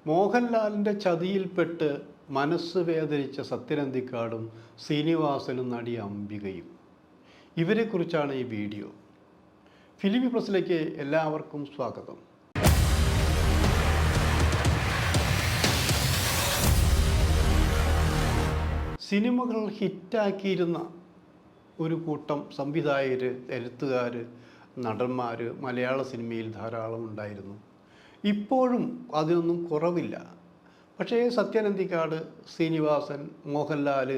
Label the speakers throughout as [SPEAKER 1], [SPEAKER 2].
[SPEAKER 1] മോഹൻലാലിൻ്റെ ചതിയിൽപ്പെട്ട് മനസ്സ് വേദനിച്ച സത്യനന്തിക്കാടും ശ്രീനിവാസനും നടി അംബികയും ഇവരെക്കുറിച്ചാണ് ഈ വീഡിയോ. ഫിലിമി പ്ലസിലേക്ക് എല്ലാവർക്കും സ്വാഗതം. സിനിമകൾ ഹിറ്റാക്കിയിരുന്ന ഒരു കൂട്ടം സംവിധായകർ, എഴുത്തുകാർ, നടന്മാർ മലയാള സിനിമയിൽ ധാരാളം ഉണ്ടായിരുന്നു. ഇപ്പോഴും അതിനൊന്നും കുറവില്ല. പക്ഷേ സത്യനന്തിക്കാട്, ശ്രീനിവാസൻ, മോഹൻലാൽ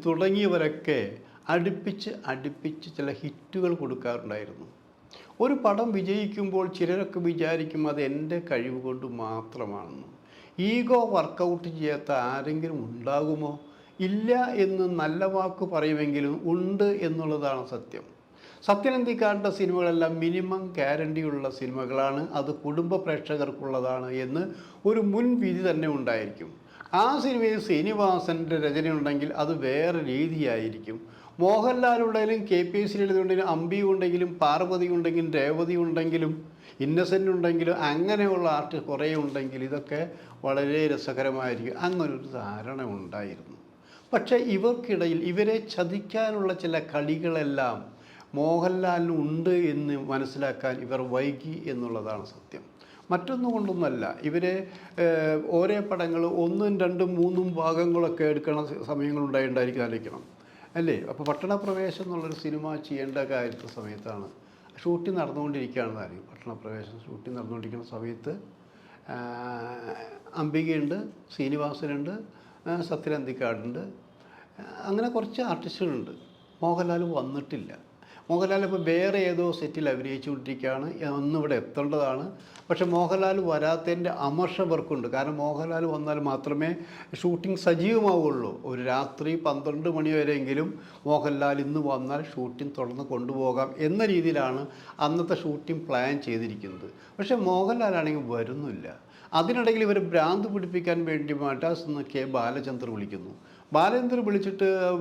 [SPEAKER 1] തുടങ്ങിയവരൊക്കെ അടുപ്പിച്ച് ചില ഹിറ്റുകൾ കൊടുക്കാറുണ്ടായിരുന്നു. ഒരു പടം വിജയിക്കുമ്പോൾ ചിലരൊക്കെ വിചാരിക്കും അത് എൻ്റെ കഴിവ് കൊണ്ട് മാത്രമാണെന്ന്. ഈഗോ വർക്കൗട്ട് ചെയ്യാത്ത ആരെങ്കിലും ഉണ്ടാകുമോ? ഇല്ല എന്ന് നല്ല വാക്ക് പറയുമെങ്കിലും ഉണ്ട് എന്നുള്ളതാണ് സത്യം. സത്യനന്തിക്കാടിൻ്റെ സിനിമകളെല്ലാം മിനിമം ഗ്യാരണ്ടിയുള്ള സിനിമകളാണ്, അത് കുടുംബ പ്രേക്ഷകർക്കുള്ളതാണ് എന്ന് ഒരു മുൻവിധി തന്നെ ഉണ്ടായിരിക്കും. ആ സിനിമയിൽ ശ്രീനിവാസൻ്റെ രചനയുണ്ടെങ്കിൽ അത് വേറെ രീതിയായിരിക്കും. മോഹൻലാലുണ്ടെങ്കിലും KPSC ഉണ്ടെങ്കിലും അമ്പി ഉണ്ടെങ്കിലും പാർവതി ഉണ്ടെങ്കിലും രേവതി ഉണ്ടെങ്കിലും ഇന്നസെൻ്റ് ഉണ്ടെങ്കിലും അങ്ങനെയുള്ള ആർട്ട് കുറേ ഉണ്ടെങ്കിൽ ഇതൊക്കെ വളരെ രസകരമായിരിക്കും. അങ്ങനൊരു ധാരണ ഉണ്ടായിരുന്നു. പക്ഷേ ഇവർക്കിടയിൽ ഇവരെ ചതിക്കാനുള്ള ചില കളികളെല്ലാം മോഹൻലാലിനുണ്ട് എന്ന് മനസ്സിലാക്കാൻ ഇവർ വൈകി എന്നുള്ളതാണ് സത്യം. മറ്റൊന്നും കൊണ്ടൊന്നുമല്ല. ഇവരെ ഓരോ പടങ്ങൾ 1, 2, 3 ഭാഗങ്ങളൊക്കെ എടുക്കണ സമയങ്ങളുണ്ടായിരിക്കും, ആലോചിക്കണം അല്ലേ? അപ്പോൾ പട്ടണപ്രവേശം എന്നുള്ളൊരു സിനിമ ചെയ്യേണ്ട കാര്യത്തെ സമയത്താണ് ഷൂട്ടിംഗ് നടന്നുകൊണ്ടിരിക്കുകയാണെന്നായിരിക്കും. പട്ടണപ്രവേശം ഷൂട്ടിംഗ് നടന്നുകൊണ്ടിരിക്കുന്ന സമയത്ത് അംബികയുണ്ട്, ശ്രീനിവാസനുണ്ട്, സത്യനന്തിക്കാടുണ്ട്, അങ്ങനെ കുറച്ച് ആർട്ടിസ്റ്റുകളുണ്ട്. മോഹൻലാൽ വന്നിട്ടില്ല. മോഹൻലാൽ ഇപ്പോൾ വേറെ ഏതോ സെറ്റിൽ അഭിനയിച്ചുകൊണ്ടിരിക്കുകയാണ്. ഒന്നിവിടെ എത്തേണ്ടതാണ്. പക്ഷേ മോഹൻലാൽ വരാത്തതിൻ്റെ അമർഷം ഇവർക്കുണ്ട്. കാരണം മോഹൻലാൽ വന്നാൽ മാത്രമേ ഷൂട്ടിംഗ് സജീവമാവുകയുള്ളൂ. ഒരു രാത്രി 12 മണി വരെയെങ്കിലും മോഹൻലാൽ ഇന്ന് വന്നാൽ ഷൂട്ടിംഗ് തുടർന്ന് കൊണ്ടുപോകാം എന്ന രീതിയിലാണ് അന്നത്തെ ഷൂട്ടിംഗ് പ്ലാൻ ചെയ്തിരിക്കുന്നത്. പക്ഷേ മോഹൻലാലാണെങ്കിൽ വരുന്നില്ല. അതിനിടയിൽ ഇവർ ഭ്രാന്ത് പിടിപ്പിക്കാൻ വേണ്ടി മദ്രാസിൽ K. ബാലചന്ദ്രൻ വിളിക്കുന്നു. ബാലചന്ദ്രൻ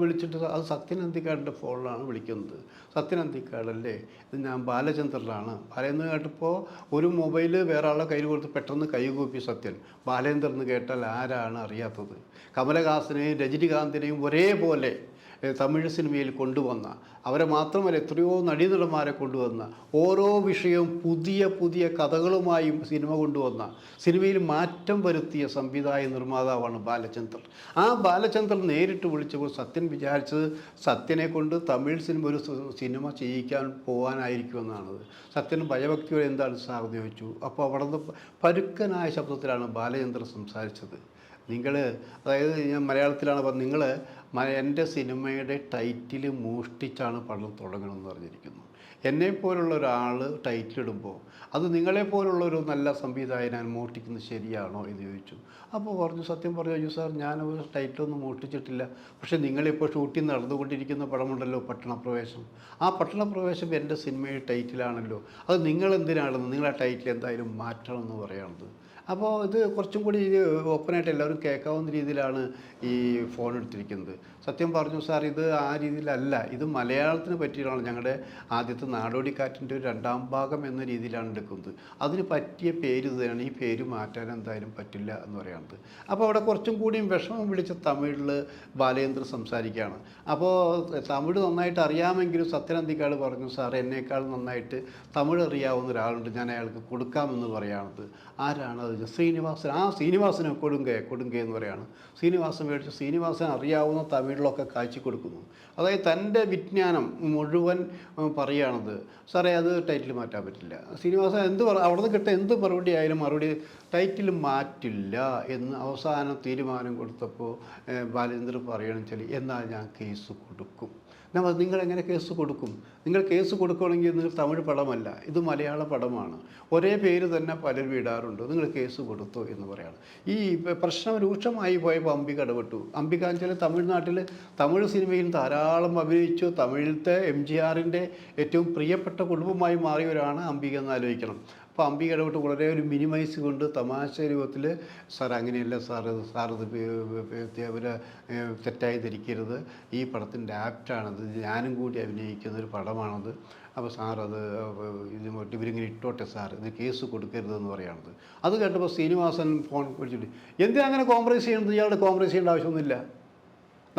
[SPEAKER 1] വിളിച്ചിട്ട് അത് സത്യനന്തിക്കാടിൻ്റെ ഫോണിലാണ് വിളിക്കുന്നത്. സത്യനന്തിക്കാടല്ലേ, ഇത് ഞാൻ ബാലചന്ദ്രനാണ്. ബാലേന്ദ്രൻ കേട്ടപ്പോൾ ഒരു മൊബൈൽ വേറെ ആളെ കയ്യിൽ കൊടുത്ത് പെട്ടെന്ന് കൈകൂപ്പി സത്യൻ. ബാലേന്ദ്രൻ എന്ന് കേട്ടാൽ ആരാണ് അറിയാത്തത്? കമലഹാസനെയും രജനികാന്തിനെയും ഒരേപോലെ തമിഴ് സിനിമയിൽ കൊണ്ടുവന്ന, അവരെ മാത്രമല്ല എത്രയോ നടീനടന്മാരെ കൊണ്ടുവന്ന, ഓരോ വിഷയവും പുതിയ കഥകളുമായി സിനിമ കൊണ്ടുവന്ന, സിനിമയിൽ മാറ്റം വരുത്തിയ സംവിധായക നിർമ്മാതാവാണ് ബാലചന്ദ്രൻ. ആ ബാലചന്ദ്രൻ നേരിട്ട് വിളിച്ചപ്പോൾ സത്യൻ വിചാരിച്ചത് സത്യനെ കൊണ്ട് തമിഴ് സിനിമ ഒരു സിനിമ ചെയ്യിക്കാൻ പോകാനായിരിക്കുമെന്നാണ്. സത്യന് ഭയഭക്തിയോടെ എന്താണ് സാർ എന്ന് ചോദിച്ചു. അപ്പോൾ അവിടെ നിന്ന് പരുക്കനായ ശബ്ദത്തിലാണ് ബാലചന്ദ്രൻ സംസാരിച്ചത്. അതായത് ഞാൻ മലയാളത്തിലാണ് പറഞ്ഞത്, നിങ്ങൾ എൻ്റെ സിനിമയുടെ ടൈറ്റിൽ മോഷ്ടിച്ചാണ് പടം തുടങ്ങണമെന്ന് പറഞ്ഞിരിക്കുന്നു. എന്നെപ്പോലുള്ള ഒരാൾ ടൈറ്റിലിടുമ്പോൾ അത് നിങ്ങളെപ്പോലുള്ളൊരു നല്ല സംവിധായകൻ മോഷ്ടിക്കുന്നത് ശരിയാണോ എന്ന് ചോദിച്ചു. അപ്പോൾ സത്യം പറഞ്ഞു, അയ്യോ സാർ, ഞാനൊരു ടൈറ്റിലൊന്നും മോഷ്ടിച്ചിട്ടില്ല. പക്ഷേ നിങ്ങളിപ്പോൾ ഷൂട്ടിംഗ് നടന്നുകൊണ്ടിരിക്കുന്ന പടമുണ്ടല്ലോ പട്ടണപ്രവേശം, ആ പട്ടണപ്രവേശം എൻ്റെ സിനിമയുടെ ടൈറ്റിലാണല്ലോ, അത് നിങ്ങളെന്തിനാണെന്ന്, നിങ്ങൾ ആ ടൈറ്റിൽ എന്തായാലും മാറ്റണമെന്ന് പറയുന്നത്. അപ്പോൾ ഇത് കുറച്ചും കൂടി ഓപ്പണായിട്ട് എല്ലാവരും കേൾക്കാവുന്ന രീതിയിലാണ് ഈ ഫോൺ എടുത്തിരിക്കുന്നത്. സത്യം പറഞ്ഞു സാർ, ഇത് ആ രീതിയിലല്ല, ഇത് മലയാളത്തിന് പറ്റിയാണ്, ഞങ്ങളുടെ ആദ്യത്തെ നാടോടിക്കാറ്റിൻ്റെ ഒരു 2ാം ഭാഗം എന്ന രീതിയിലാണ് എടുക്കുന്നത്. അതിന് പറ്റിയ പേര് ഇത് തന്നെയാണ്, ഈ പേര് മാറ്റാൻ എന്തായാലും പറ്റില്ല എന്ന് പറയുന്നത്. അപ്പോൾ അവിടെ കുറച്ചും കൂടിയും വിഷമം വിളിച്ച തമിഴിൽ ബാലേന്ദ്രൻ സംസാരിക്കുകയാണ്. അപ്പോൾ തമിഴ് നന്നായിട്ട് അറിയാമെങ്കിലും സത്യനന്തിക്കാട് പറഞ്ഞു, സാർ എന്നേക്കാൾ നന്നായിട്ട് തമിഴ് അറിയാവുന്ന ഒരാളുണ്ട്, ഞാൻ അയാൾക്ക് കൊടുക്കാമെന്ന് പറയുകയാണത്. ആരാണത്? ശ്രീനിവാസൻ. ശ്രീനിവാസന് കൊടുങ്കേ എന്ന് പറയുകയാണ്. ശ്രീനിവാസൻ മേടിച്ച് ശ്രീനിവാസൻ അറിയാവുന്ന തമിഴിലൊക്കെ കാഴ്ച കൊടുക്കുന്നു. അതായത് തൻ്റെ വിജ്ഞാനം മുഴുവൻ പറയുകയാണത്. സാറേ, അത് ടൈറ്റിൽ മാറ്റാൻ പറ്റില്ല. ശ്രീനിവാസൻ അവിടെ നിന്ന് കിട്ടുക എന്ത് മറുപടി ആയാലും മറുപടി ടൈറ്റിൽ മാറ്റില്ല എന്ന് അവസാനം തീരുമാനം കൊടുത്തപ്പോൾ ബാലേന്ദ്രൻ പറയുകയാണെന്ന് വെച്ചാൽ, എന്നാൽ ഞാൻ കേസ് കൊടുക്കും. നിങ്ങളെങ്ങനെ കേസ് കൊടുക്കും? നിങ്ങൾ കേസ് കൊടുക്കുകയാണെങ്കിൽ നിങ്ങൾ തമിഴ് പടമല്ല, ഇത് മലയാള പടമാണ്, ഒരേ പേര് തന്നെ പലരും ഇടാറുണ്ട്, നിങ്ങൾ കേസ് കൊടുത്തോ എന്ന് പറയാണ്. ഈ പ്രശ്നം രൂക്ഷമായി പോയപ്പോൾ അംബിക ഇടപെട്ടു. അംബിക വെച്ചാൽ തമിഴ്നാട്ടിൽ തമിഴ് സിനിമയിൽ ധാരാളം അഭിനയിച്ചു. തമിഴിലത്തെ MGRൻ്റെ ഏറ്റവും പ്രിയപ്പെട്ട കുടുംബമായി മാറിയവരാണ് അംബിക എന്ന് ആലോചിക്കണം. അപ്പോൾ അംബിക ഇടപെട്ട് വളരെ ഒരു മിനിമൈസ് കൊണ്ട് തമാശ രൂപത്തിൽ, സാർ അങ്ങനെയല്ല സാറത് തെറ്റായി ധരിക്കരുത്, ഈ പടത്തിൻ്റെ ആപ്റ്റാണത്, ഞാനും കൂടി അഭിനയിക്കുന്നൊരു പടമാണത്, അപ്പോൾ സാർ അത് ഇത് ഇവരിങ്ങനെ ഇട്ടോട്ടെ സാർ, ഇത് കേസ് കൊടുക്കരുതെന്ന് പറയുന്നത്. അത് കേട്ടപ്പോൾ ശ്രീനിവാസൻ ഫോൺ വിളിച്ചിട്ട് എന്തിനാ അങ്ങനെ കോംപ്രമൈസ് ചെയ്യുന്നത്, ഇയാളുടെ കോംപ്രമൈസ് ചെയ്യേണ്ട ആവശ്യമൊന്നുമില്ല,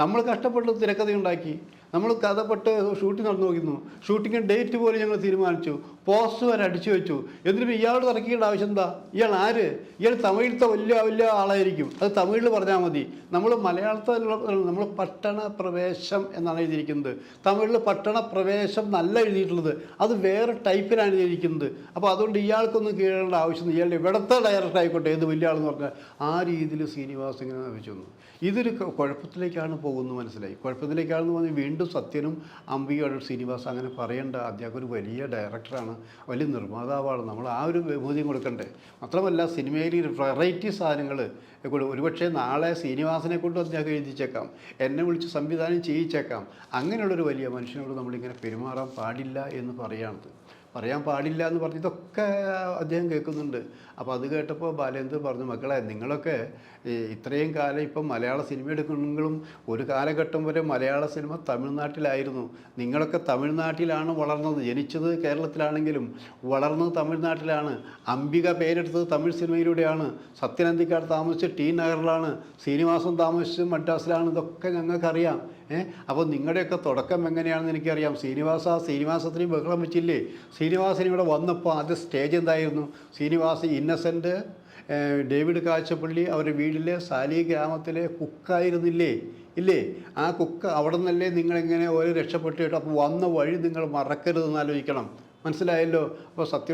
[SPEAKER 1] നമ്മൾ കഷ്ടപ്പെട്ട് തിരക്കഥയുണ്ടാക്കി, നമ്മൾ കഥപ്പെട്ട് ഷൂട്ടിംഗ് നടന്നു നോക്കുന്നു, ഷൂട്ടിംഗ് ഡേറ്റ് പോലും ഞങ്ങൾ തീരുമാനിച്ചു, പോസ്റ്റ് വരെ അടിച്ചു വെച്ചു, എന്നിട്ട് ഇയാളോട് തർക്കിക്കേണ്ട ആവശ്യം എന്താ? ഇയാൾ ആര്? ഇയാൾ തമിഴിലത്തെ വലിയ വലിയ ആളായിരിക്കും, അത് തമിഴിൽ പറഞ്ഞാൽ മതി. നമ്മൾ മലയാളത്തിലുള്ള നമ്മൾ പട്ടണ പ്രവേശം എന്നാണ് എഴുതിയിരിക്കുന്നത്, തമിഴിൽ പട്ടണ പ്രവേശം എന്നല്ല എഴുതിയിട്ടുള്ളത്, അത് വേറെ ടൈപ്പിലാണ് എഴുതിയിരിക്കുന്നത്. അപ്പോൾ അതുകൊണ്ട് ഇയാൾക്കൊന്നും കീഴേണ്ട ആവശ്യമില്ല, ഇയാളുടെ ഇവിടുത്തെ ഡയറക്ടർ ആയിക്കോട്ടെ, ഏത് വലിയ ആളെന്ന് പറഞ്ഞാൽ ആ രീതിയിൽ ശ്രീനിവാസ് ഇങ്ങനെ വെച്ചു വന്നു. ഇതൊരു കുഴപ്പത്തിലേക്കാണ് പോകുന്നത്, മനസ്സിലായി. കുഴപ്പത്തിലേക്കാണെന്ന് പറഞ്ഞാൽ വീണ്ടും സത്യനും അംബികയോട് ശ്രീനിവാസ് അങ്ങനെ പറയേണ്ട, അദ്ദേഹം ഒരു വലിയ ഡയറക്ടറാണ്, വലിയ നിർമ്മാതാവാണ്, നമ്മൾ ആ ഒരു ബഹുമതിയും കൊടുക്കണ്ടേ. മാത്രമല്ല സിനിമയിൽ വെറൈറ്റി സാധനങ്ങൾ ഒരുപക്ഷെ നാളെ ശ്രീനിവാസനെ കൊണ്ട് അദ്ദേഹം എഴുതിച്ചേക്കാം, എന്നെ വിളിച്ച് സംവിധാനം ചെയ്യിച്ചേക്കാം. അങ്ങനെയുള്ളൊരു വലിയ മനുഷ്യനോട് നമ്മളിങ്ങനെ പെരുമാറാൻ പാടില്ല എന്ന് പറയാൻ പാടില്ല എന്ന് പറഞ്ഞ് ഇതൊക്കെ അദ്ദേഹം കേൾക്കുന്നുണ്ട്. അപ്പോൾ അത് കേട്ടപ്പോൾ ബാലേന്ദ്രൻ പറഞ്ഞു, മക്കളെ നിങ്ങളൊക്കെ ഇത്രയും കാലം ഇപ്പം മലയാള സിനിമ എടുക്കുന്നെങ്കിലും ഒരു കാലഘട്ടം വരെ മലയാള സിനിമ തമിഴ്നാട്ടിലായിരുന്നു, നിങ്ങളൊക്കെ തമിഴ്നാട്ടിലാണ് വളർന്നത്, ജനിച്ചത് കേരളത്തിലാണെങ്കിലും വളർന്നത് തമിഴ്നാട്ടിലാണ്, അംബിക പേരെടുത്തത് തമിഴ് സിനിമയിലൂടെയാണ്, സത്യനന്ദിക്കാട് താമസിച്ച് ടി നഗറിലാണ്, ശ്രീനിവാസൻ താമസിച്ച് മദ്രാസിലാണ്, ഇതൊക്കെ ഞങ്ങൾക്കറിയാം. അപ്പോൾ നിങ്ങളുടെയൊക്കെ തുടക്കം എങ്ങനെയാണെന്ന് എനിക്കറിയാം. ശ്രീനിവാസത്തിന് ബഹളം വെച്ചില്ലേ? ശ്രീനിവാസൻ ഇവിടെ വന്നപ്പോൾ ആദ്യ സ്റ്റേജ് എന്തായിരുന്നു? ശ്രീനിവാസൻ ഇന്നസെൻ്റ്, ഡേവിഡ് കാച്ചപ്പള്ളി അവരുടെ വീട്ടിലെ സാലി ഗ്രാമത്തിലെ കുക്കായിരുന്നില്ലേ? ഇല്ലേ? ആ കുക്ക് അവിടെ നിന്നല്ലേ നിങ്ങളിങ്ങനെ ഓരോ രക്ഷപ്പെട്ടു കേട്ടോ. അപ്പോൾ വന്ന വഴി നിങ്ങൾ മറക്കരുതെന്ന് ആലോചിക്കണം. മനസ്സിലായല്ലോ? അപ്പോൾ സത്യ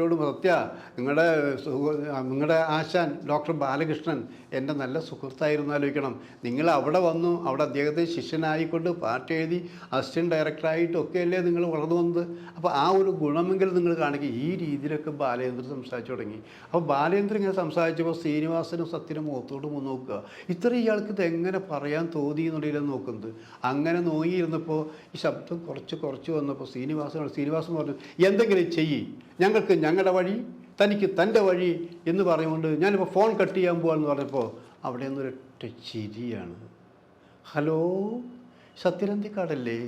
[SPEAKER 1] നിങ്ങളുടെ ആശാൻ ഡോക്ടർ ബാലകൃഷ്ണൻ എൻ്റെ നല്ല സുഹൃത്തായിരുന്നു, ആലോചിക്കണം. നിങ്ങൾ അവിടെ വന്നു, അവിടെ അദ്ദേഹത്തെ ശിഷ്യനായിക്കൊണ്ട് പാട്ട് എഴുതി അസിസ്റ്റൻറ്റ് ഡയറക്ടറായിട്ടൊക്കെ അല്ലേ നിങ്ങൾ വളർന്നു വന്നത്. അപ്പോൾ ആ ഒരു ഗുണമെങ്കിലും നിങ്ങൾ കാണിക്കുക. ഈ രീതിയിലൊക്കെ ബാലേന്ദ്രൻ സംസാരിച്ചു തുടങ്ങി. അപ്പോൾ ബാലേന്ദ്രൻ ഇങ്ങനെ സംസാരിച്ചപ്പോൾ ശ്രീനിവാസനും സത്യനും മുഖത്തോട്ട് നോക്കുക, ഇത്ര ഇയാൾക്ക് ഇത് എങ്ങനെ പറയാൻ തോന്നി എന്നുള്ളതിലെന്ന് നോക്കുന്നത്. അങ്ങനെ നോക്കിയിരുന്നപ്പോൾ ഈ ശബ്ദം കുറച്ച് വന്നപ്പോൾ ശ്രീനിവാസൻ പറഞ്ഞു, എന്തെങ്കിലും ചെയ്യ്, ഞങ്ങൾക്ക് ഞങ്ങളുടെ വഴി, തനിക്ക് തൻ്റെ വഴി എന്ന് പറഞ്ഞുകൊണ്ട് ഞാനിപ്പോൾ ഫോൺ കട്ട് ചെയ്യാൻ പോകാമെന്ന് പറഞ്ഞപ്പോൾ അവിടെ നിന്നൊരൊറ്റ ചിരിയാണ്. ഹലോ, സത്യനന്ദിക്കാടല്ലേ?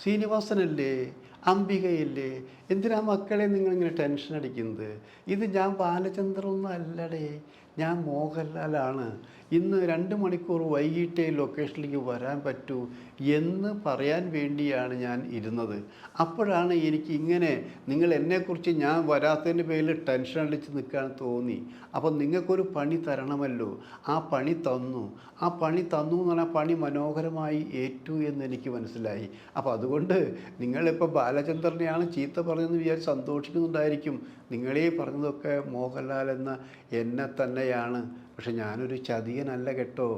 [SPEAKER 1] ശ്രീനിവാസനല്ലേ? അംബികയല്ലേ? എന്തിനാ മക്കളെ നിങ്ങളിങ്ങനെ ടെൻഷൻ അടിക്കുന്നത്? ഇത് ഞാൻ ബാലചന്ദ്രനൊന്നും അല്ലടേ, ഞാൻ മോഹൻലാലാണ്. ഇന്ന് 2 മണിക്കൂർ വൈകിട്ടേ ലൊക്കേഷനിലേക്ക് വരാൻ പറ്റൂ എന്ന് പറയാൻ വേണ്ടിയാണ് ഞാൻ ഇരുന്നത്. അപ്പോഴാണ് എനിക്ക് ഇങ്ങനെ നിങ്ങൾ എന്നെക്കുറിച്ച് ഞാൻ വരാത്തതിൻ്റെ പേരിൽ ടെൻഷൻ അടിച്ച് നിൽക്കാൻ തോന്നി. അപ്പം നിങ്ങൾക്കൊരു പണി തരണമല്ലോ, ആ പണി തന്നു എന്ന് പറഞ്ഞാൽ പണി മനോഹരമായി ഏറ്റു എന്നെനിക്ക് മനസ്സിലായി. അപ്പോൾ അതുകൊണ്ട് നിങ്ങളിപ്പോൾ ബാലചന്ദ്രനെയാണ് ചീത്ത പറഞ്ഞതെന്ന് വിചാരിച്ച് സന്തോഷിക്കുന്നുണ്ടായിരിക്കും. നിങ്ങളീ പറഞ്ഞതൊക്കെ മോഹൻലാൽ എന്ന എന്നെ തന്നെയാണ്. പക്ഷെ ഞാനൊരു ചതിയനല്ല കേട്ടോ.